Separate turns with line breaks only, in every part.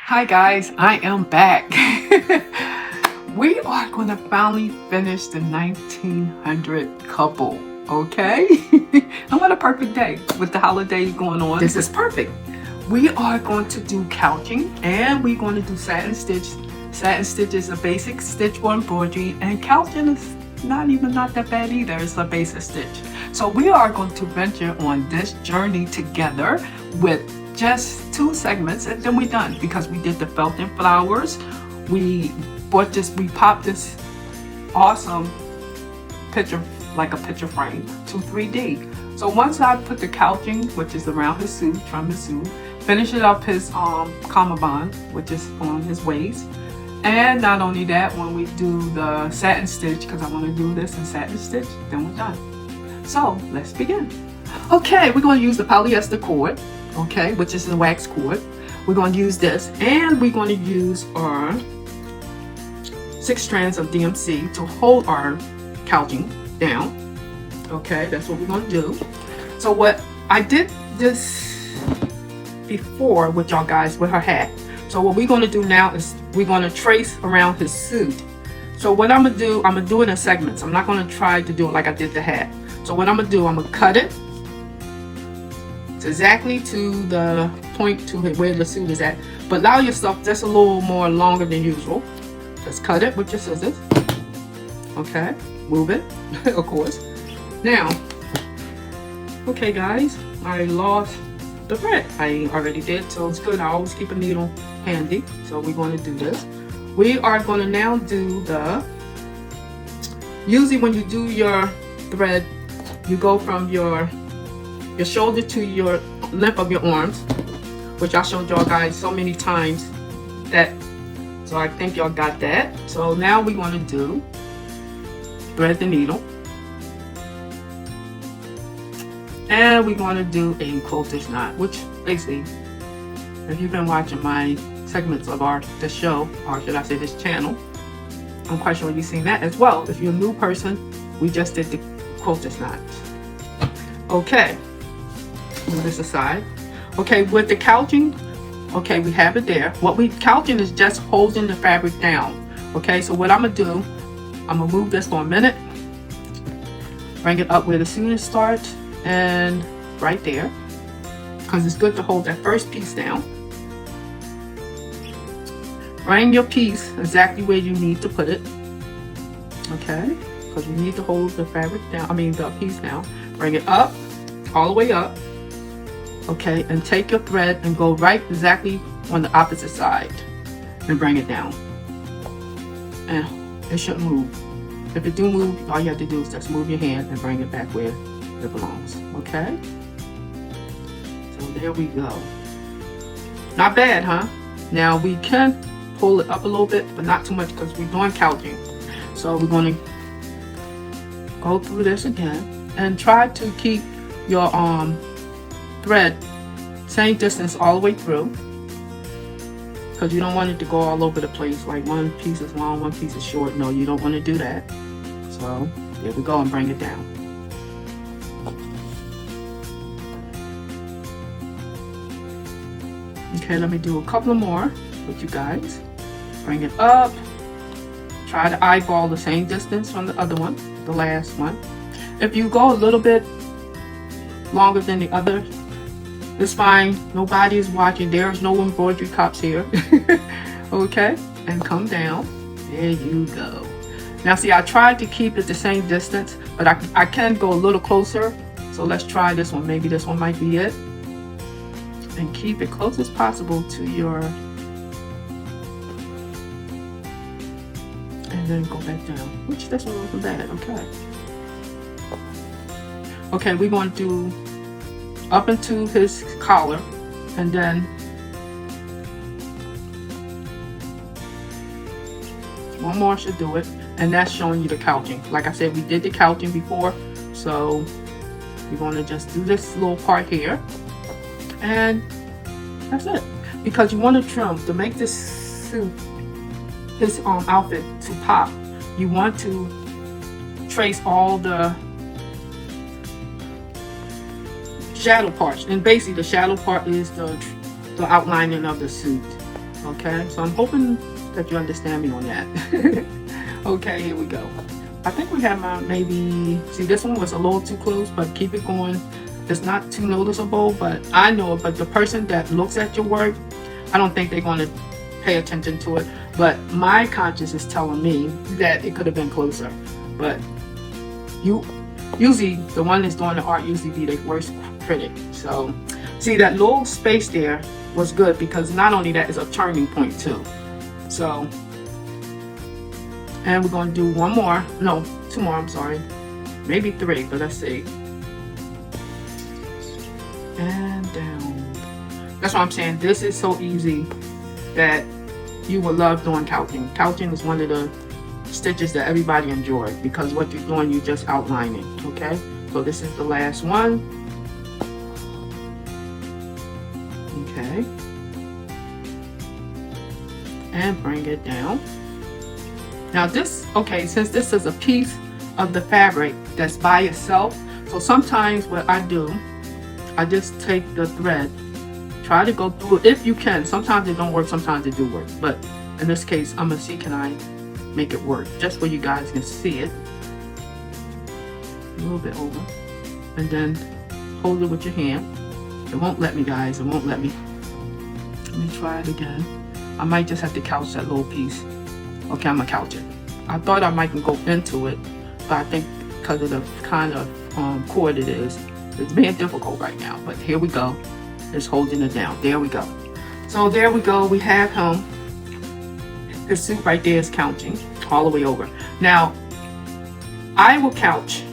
Hi guys, I am back. We are going to finally finish the 1900 couple, okay? And what a perfect day with the holidays going on. This is perfect. We are going to do couching and we're going to do satin stitch. Satin stitch is a basic stitch for embroidery, and couching is not that bad either. It's a basic stitch. So we are going to venture on this journey together with just 2 segments, and then we're done, because we did the felt and flowers. We popped this awesome picture, like a picture frame, to 3D. So once I put the couching, which is around his suit, from his suit, finishing up his cummerbund, which is on his waist. And not only that, when we do the satin stitch, because I want to do this in satin stitch, then we're done. So let's begin. Okay, we're going to use the polyester cord, okay, which is the wax cord. We're going to use this, and we're going to use our 6 strands of DMC to hold our couching down. Okay, that's what we're going to do. So what I did this before with y'all guys with her hat. So what we're going to do now is we're going to trace around his suit. So what I'm going to do it in segments. I'm not going to try to do it like I did the hat. So what I'm going to do, I'm going to cut it exactly to the point to where the suit is at, but allow yourself just a little more longer than usual. Just cut it with your scissors. Okay, move it, of course. Now, okay guys, I lost the thread. I already did, so it's good. I always keep a needle handy. So we're going to do this. We are going to now do the, usually when you do your thread, you go from your shoulder to your length of your arms, which I showed y'all guys so many times that, so I think y'all got that. So now we're going to do thread the needle, and we're going to do a quilter's knot, which basically, if you've been watching my segments of this show, or should I say this channel, I'm quite sure you've seen that as well. If you're a new person, we just did the quilter's knot. Okay, move this aside. Okay, with the couching, okay, we have it there. Couching is just holding the fabric down. Okay, so what I'm gonna do, I'm gonna move this for a minute, bring it up where the suit starts, and right there, because it's good to hold that first piece down. Bring your piece exactly where you need to put it. Okay, because you need to hold the fabric down, the piece down. Bring it up, all the way up. Okay, and take your thread and go right exactly on the opposite side and bring it down. And it shouldn't move. If it do move, all you have to do is just move your hand and bring it back where it belongs. Okay? So there we go. Not bad, huh? Now we can pull it up a little bit, but not too much, because we're doing couching. So we're going to go through this again and try to keep your thread same distance all the way through, because you don't want it to go all over the place, like one piece is long, one piece is short. No, you don't want to do that. So there we go, and bring it down. Okay, let me do a couple more with you guys. Bring it up. Try to eyeball the same distance from the other one, the last one. If you go a little bit longer than the other, it's fine. Nobody is watching. There's no embroidery cops here. Okay, and come down. There you go. Now see, I tried to keep it the same distance, but I can go a little closer. So let's try this one. Maybe this one might be it. And keep it close as possible to your, and then go back down, which this one wasn't bad. Okay. Okay, we're going to do up into his collar, and then one more should do it, and that's showing you the couching. Like I said, we did the couching before, so we're going to just do this little part here, and that's it. Because you want to trim to make this suit, his outfit to pop. You want to trace all the shadow parts, and basically the shadow part is the outlining of the suit. Okay, so I'm hoping that you understand me on that. Okay, here we go. I think we have maybe, see, this one was a little too close, but keep it going. It's not too noticeable, but I know it. But the person that looks at your work, I don't think they're going to pay attention to it. But my conscience is telling me that it could have been closer. But usually the one that's doing the art usually be their worst critic. So see, that little space there was good, because not only that, is a turning point too. So, and we're going to do one more, no, two more, I'm sorry, maybe three, but let's see. And down. That's what I'm saying. This is so easy that you will love doing couching. Couching is one of the stitches that everybody enjoys, because what you're doing, you're just outlining. Okay, so this is the last one. Okay, and bring it down. Now this, okay, since this is a piece of the fabric that's by itself, so sometimes what I do, I just take the thread, try to go through it if you can. Sometimes it don't work, sometimes it do work, but in this case, I'm gonna see, can I make it work, just where you guys can see it. A little bit over, and then hold it with your hand. It won't let me, guys, it won't let me. Let me try it again. I might just have to couch that little piece. Okay, I'm gonna couch it. I thought I might go into it, but I think because of the kind of cord it is, it's being difficult right now. But here we go. It's holding it down. There we go. So there we go. We have him. His suit right there is couching all the way over. Now, I will couch,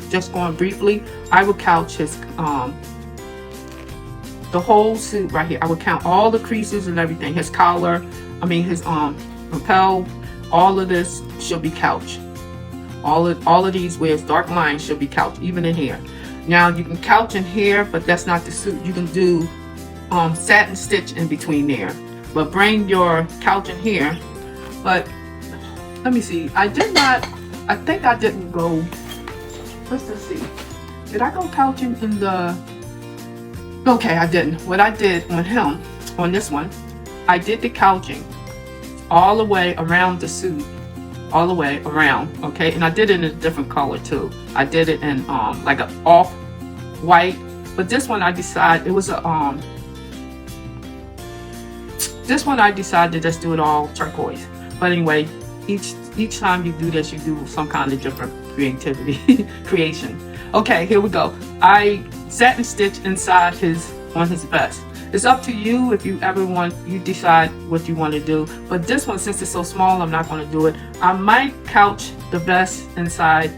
just going briefly, I will couch his the whole suit right here. I will count all the creases and everything. His collar, I mean his lapel, all of this should be couched. All of these where it's dark lines should be couched, even in here. Now you can couch in here, but that's not the suit. You can do satin stitch in between there, but bring your couch in here. But let me see, I think I didn't go, let's just see, did I go couching in the, okay, I didn't. What I did on him, on this one, I did the couching all the way around the suit, all the way around, okay? And I did it in a different color too. I did it in like an off white, but this one I decided, it was a this one I decided to just do it all turquoise. But anyway, each time you do this, you do some kind of different creativity creation. Okay, here we go. I satin stitch inside on his vest. It's up to you if you ever want, you decide what you want to do. But this one, since it's so small, I'm not going to do it. I might couch the vest inside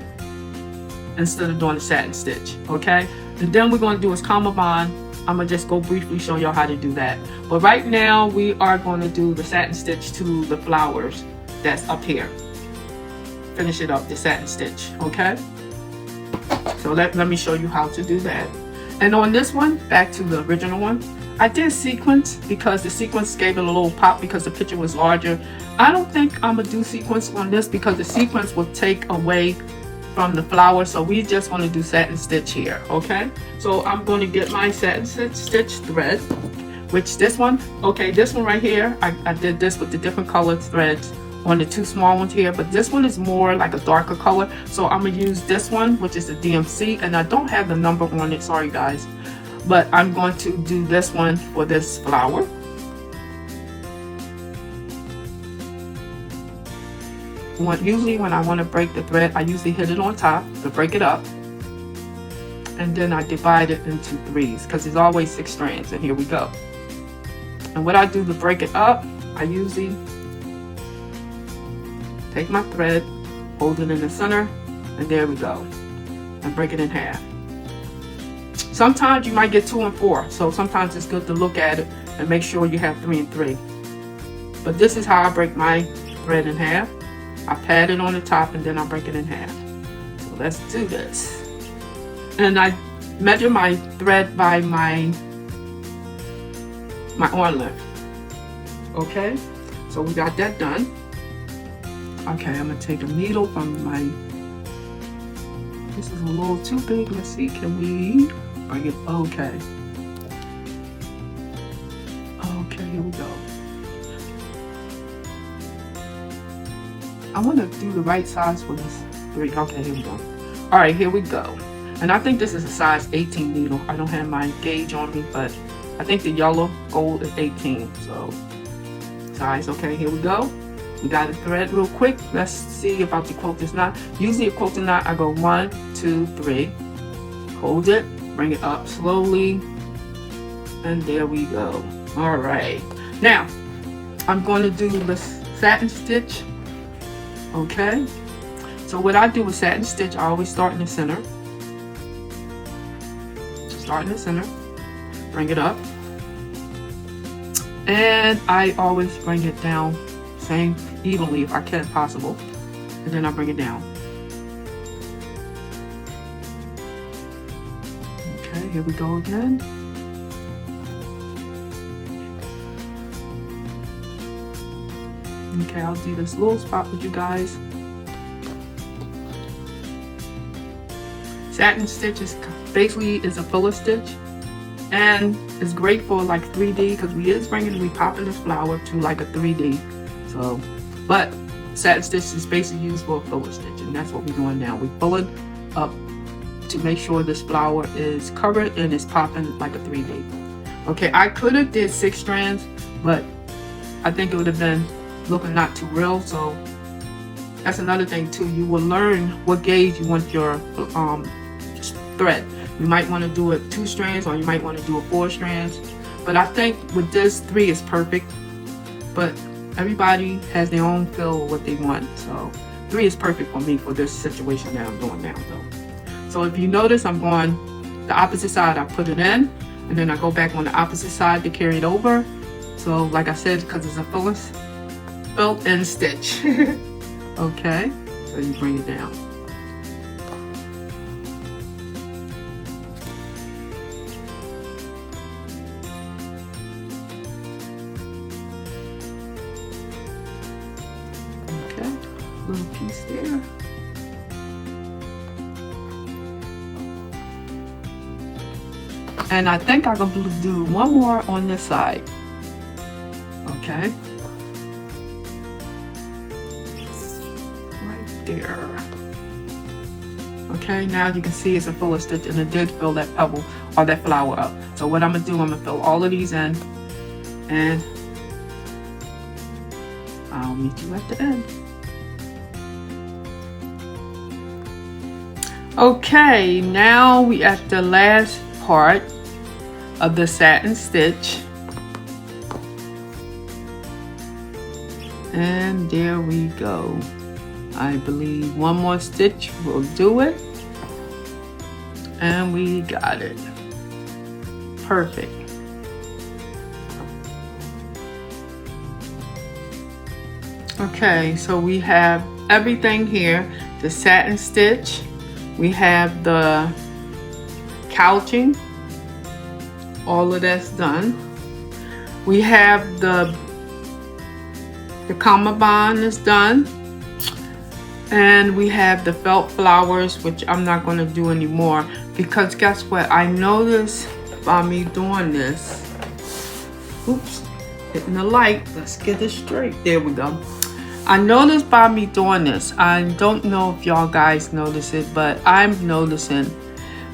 instead of doing the satin stitch, okay? And then we're going to do his cummerbund. I'm going to just go briefly show y'all how to do that. But right now, we are going to do the satin stitch to the flowers that's up here. Finish it up, the satin stitch, okay? So let me show you how to do that. And on this one, back to the original one, I did sequence because the sequence gave it a little pop because the picture was larger. I don't think I'm gonna do sequence on this because the sequence will take away from the flower. So we just want to do satin stitch here, okay? So I'm going to get my satin stitch thread, which this one, okay, this one right here, I did this with the different colored threads on the two small ones here, but this one is more like a darker color. So I'm gonna use this one, which is the DMC, and I don't have the number on it, sorry guys. But I'm going to do this one for this flower. Usually when I want to break the thread, I usually hit it on top to break it up. And then I divide it into threes because there's always 6 strands, and here we go. And what I do to break it up, I usually take my thread, hold it in the center, and there we go. And break it in half. Sometimes you might get 2 and 4, so sometimes it's good to look at it and make sure you have 3 and 3. But this is how I break my thread in half. I pad it on the top and then I break it in half. So let's do this. And I measure my thread by my arm length. Okay, so we got that done. Okay, I'm gonna take a needle from my, this is a little too big. Let's see, can we bring it? Okay. Okay, here we go. I want to do the right size for this 3. Okay, here we go. All right, here we go. And I think this is a size 18 needle. I don't have my gauge on me, but I think the yellow gold is 18. So size, okay, here we go. We got to thread real quick. Let's see about the quilted knot. Usually a quilted knot, I go 1, 2, 3. Hold it, bring it up slowly. And there we go. All right. Now, I'm going to do the satin stitch. Okay. So what I do with satin stitch, I always start in the center. Start in the center. Bring it up. And I always bring it down same evenly if I can possible. And then I bring it down. Okay, here we go again. Okay, I'll do this little spot with you guys. Satin stitch is basically a filler stitch, and it's great for like 3D because we popping this flower to like a 3D. So, but satin stitch is basically used for a filler stitch, and that's what we're doing now. We're pulling up to make sure this flower is covered and it's popping like a 3D. Okay, I could have did 6 strands, but I think it would have been looking not too real. So that's another thing too. You will learn what gauge you want your thread. You might want to do it 2 strands, or you might want to do it 4 strands. But I think with this 3 is perfect. But everybody has their own feel of what they want. So 3 is perfect for me for this situation that I'm doing now though. So if you notice, I'm going the opposite side. I put it in, and then I go back on the opposite side to carry it over. So like I said, because it's a built-in stitch. Okay, so you bring it down. Okay, little piece there. And I think I'm going to do one more on this side. Okay. There. Okay, now you can see it's a fuller stitch, and it did fill that pebble or that flower up. So what I'm gonna do, I'm gonna fill all of these in, and I'll meet you at the end. Okay, now we at the last part of the satin stitch, and there we go. I believe one more stitch will do it, and we got it. Perfect. Okay, so we have everything here. The satin stitch, we have the couching, all of that's done. We have the comma bond is done. And we have the felt flowers, which I'm not going to do anymore, because guess what? I noticed by me doing this, oops, hitting the light, let's get it straight, there we go. I noticed by me doing this, I don't know if y'all guys notice it, but I'm noticing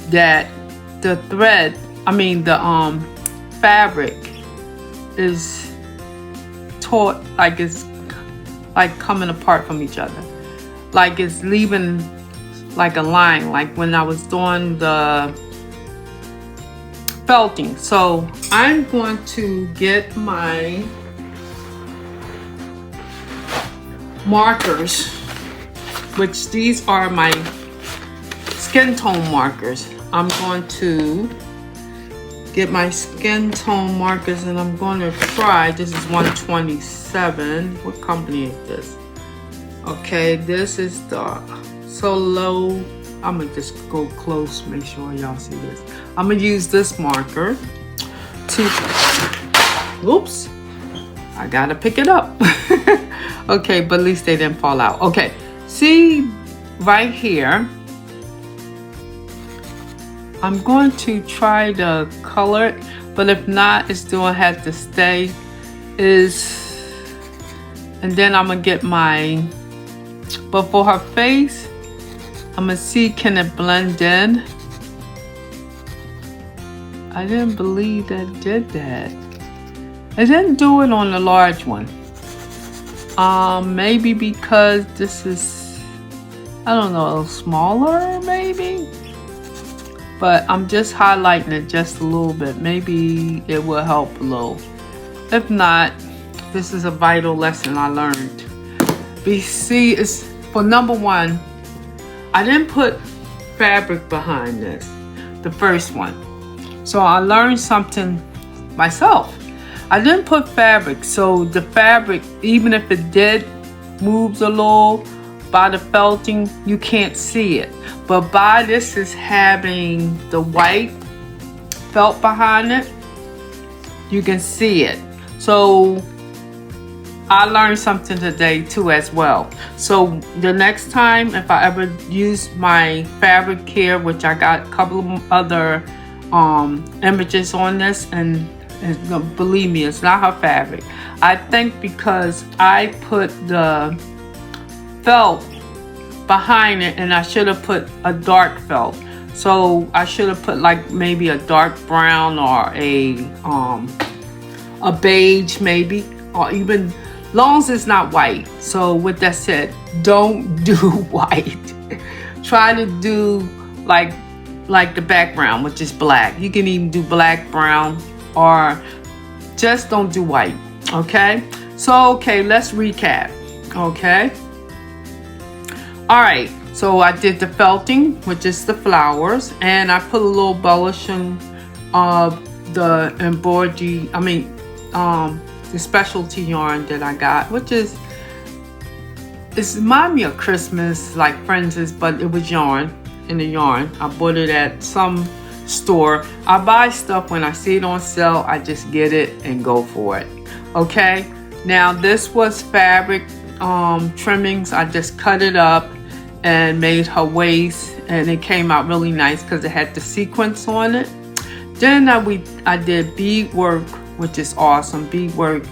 that the thread, the fabric is taut, like it's like coming apart from each other. Like it's leaving like a line, like when I was doing the felting. So I'm going to get my markers, which these are my skin tone markers. I'm going to get my skin tone markers, and I'm going to try, this is 127. What company is this? Okay, this is the Solo. I'm gonna just go close, make sure y'all see this. I'm gonna use this marker to, oops, I gotta pick it up. Okay, but at least they didn't fall out. Okay, see right here, I'm going to try to color it, but if not, it still has to stay. And then I'm gonna get my But for her face, I'm gonna see, can it blend in? I didn't believe that did that. It didn't do it on the large one. Maybe because this is, I don't know, smaller maybe? But I'm just highlighting it just a little bit. Maybe it will help a little. If not, this is a vital lesson I learned. BC is, for number one, I didn't put fabric behind this, the first one. So I learned something myself. I didn't put fabric, so the fabric, even if it did moves a little by the felting, you can't see it. But by this is having the white felt behind it, you can see it. So I learned something today too as well. So the next time, if I ever use my fabric here, which I got a couple of other images on this, and believe me, it's not her fabric. I think because I put the felt behind it, and I should have put a dark felt. So I should have put like maybe a dark brown or a beige maybe, or even long as it's not white. So with that said, don't do white. Try to do like the background, which is black. You can even do black, brown, or just don't do white. Okay, so okay, let's recap. Okay, all right, so I did the felting, which is the flowers, and I put a little embellishing of the embroidery, the specialty yarn that I got, which is, it's remind me of Christmas, like Friends, but it was yarn. In the yarn, I bought it at some store. I buy stuff when I see it on sale. I just get it and go for it. Okay, now this was fabric trimmings. I just cut it up and made her waist, and it came out really nice because it had the sequins on it. Then I did beadwork, which is awesome. Beadwork,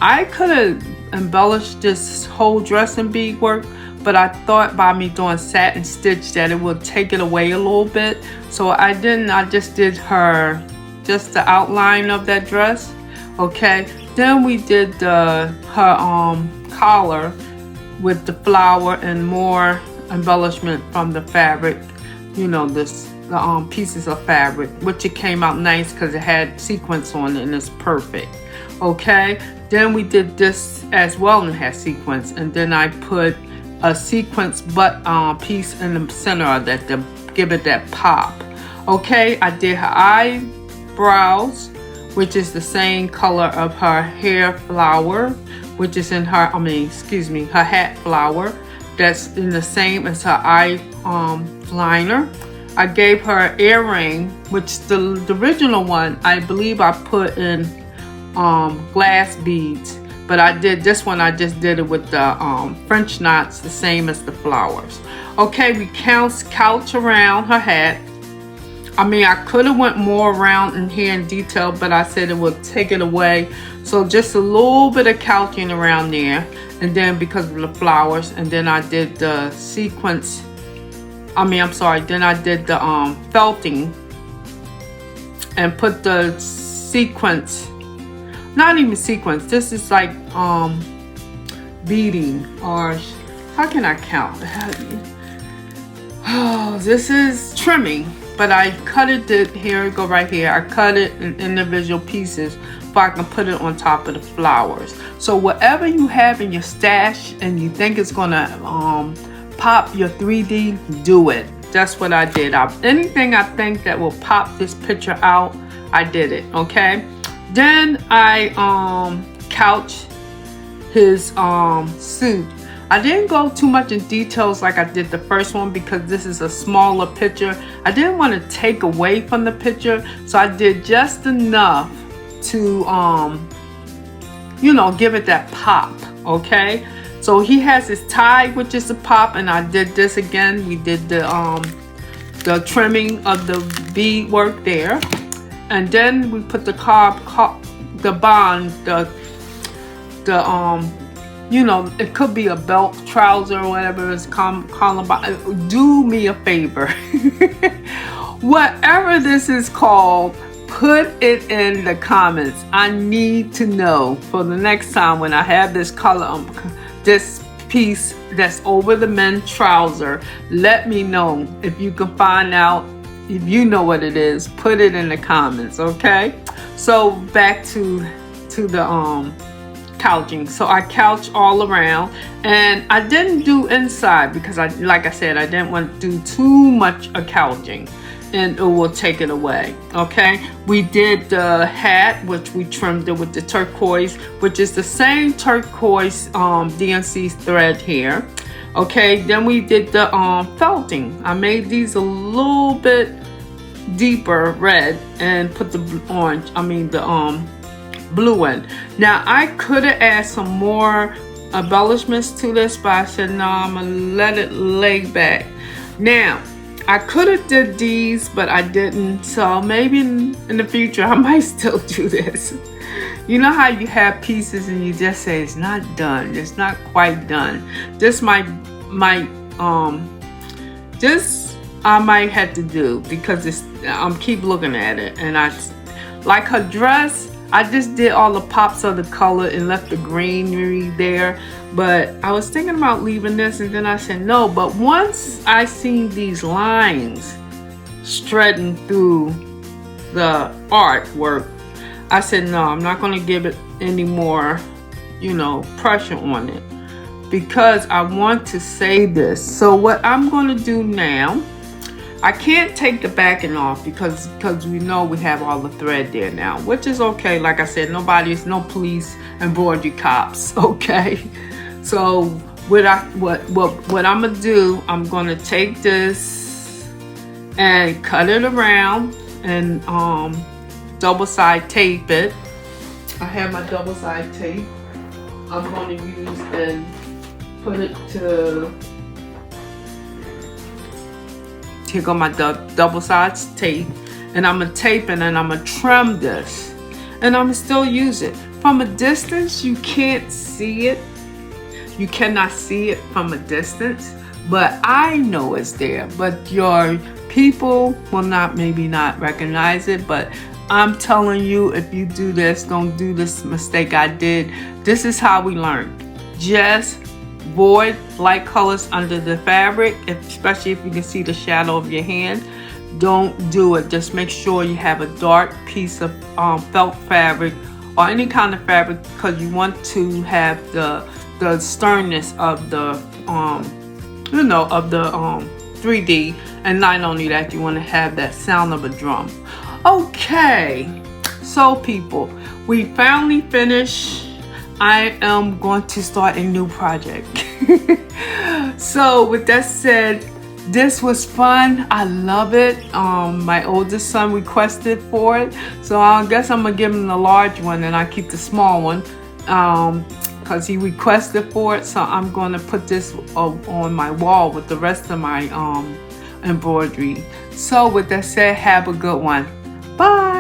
I could have embellished this whole dress in beadwork, but I thought by me doing satin stitch that it would take it away a little bit. So I didn't, I just did just the outline of that dress. Okay, then we did her collar with the flower and more embellishment from the fabric, you know, the pieces of fabric, which it came out nice because it had sequins on it and it's perfect. Okay, then we did this as well and it had sequins, and then I put a sequence piece in the center of that to give it that pop. Okay, I did her eyebrows, which is the same color of her hair flower, which is in her, her hat flower. That's in the same as her eye liner. I gave her an earring, which the original one, I believe I put in glass beads. But I did this one, I just did it with the French knots, the same as the flowers. Okay, we couch around her hat. I could have went more around in here in detail, but I said it would take it away. So just a little bit of couching around there. And then because of the flowers, and then I did the sequence. Then I did the felting and put the sequence. Not even sequence, this is like beading, or how can I count? Oh, this is trimming, but I cut it, here it go right here. I cut it in individual pieces so I can put it on top of the flowers. So whatever you have in your stash and you think it's gonna pop your 3D, do it. That's what I did. Anything I think that will pop this picture out, I did it, okay? Then I couched his suit. I didn't go too much in details like I did the first one because this is a smaller picture. I didn't want to take away from the picture, so I did just enough to give it that pop. Okay, so he has his tie, which is a pop, and I did this again. We did the trimming of the beadwork there. And then we put the you know, it could be a belt, trouser, or whatever it's calling about. Do me a favor. Whatever this is called, put it in the comments. I need to know for the next time when I have this color, this piece that's over the men's trouser. Let me know if you can find out. If you know what it is, put it in the comments, okay? So back to the couching. So I couch all around, and I didn't do inside because like I said, I didn't want to do too much couching and it will take it away. Okay, we did the hat, which we trimmed it with the turquoise, which is the same turquoise DNC thread here. Okay, then we did the felting. I made these a little bit deeper red and put the blue in. Now I could have added some more embellishments to this, but I said no, I'm gonna let it lay back. Now I could have did these, but I didn't, so maybe in the future I might still do this. You know how you have pieces and you just say it's not done, it's not quite done. This might this I might have to do because it's I'm keep looking at it, and I like her dress. I just did all the pops of the color and left the greenery there, but I was thinking about leaving this, and then I said no. But once I seen these lines stretching through the artwork, I said no, I'm not going to give it any more, you know, pressure on it, because I want to say this. So what I'm going to do now, I can't take the backing off because we know we have all the thread there now, which is okay. Like I said, no police embroidery cops, okay? So what I'm gonna do, I'm gonna take this and cut it around and double side tape it. I have my double side tape. I'm going to use and put it to take on my double sides tape, and I'm gonna tape it and I'm gonna trim this, and I'm gonna still use it. From a distance you can't see it, you cannot see it from a distance, but I know it's there, but your people will maybe not recognize it. But I'm telling you, if you do this, don't do this mistake I did. This is how we learn. Just void light colors under the fabric, especially if you can see the shadow of your hand. Don't do it. Just make sure you have a dark piece of felt fabric or any kind of fabric, because you want to have the sternness of the you know, of the 3D, and not only that, you want to have that sound of a drum. Okay, so people, we finally finished. I am going to start a new project. So with that said, this was fun. I love it. My oldest son requested for it, so I guess I'm gonna give him the large one and I keep the small one because he requested for it. So I'm gonna put this on my wall with the rest of my embroidery. So with that said, have a good one. Bye.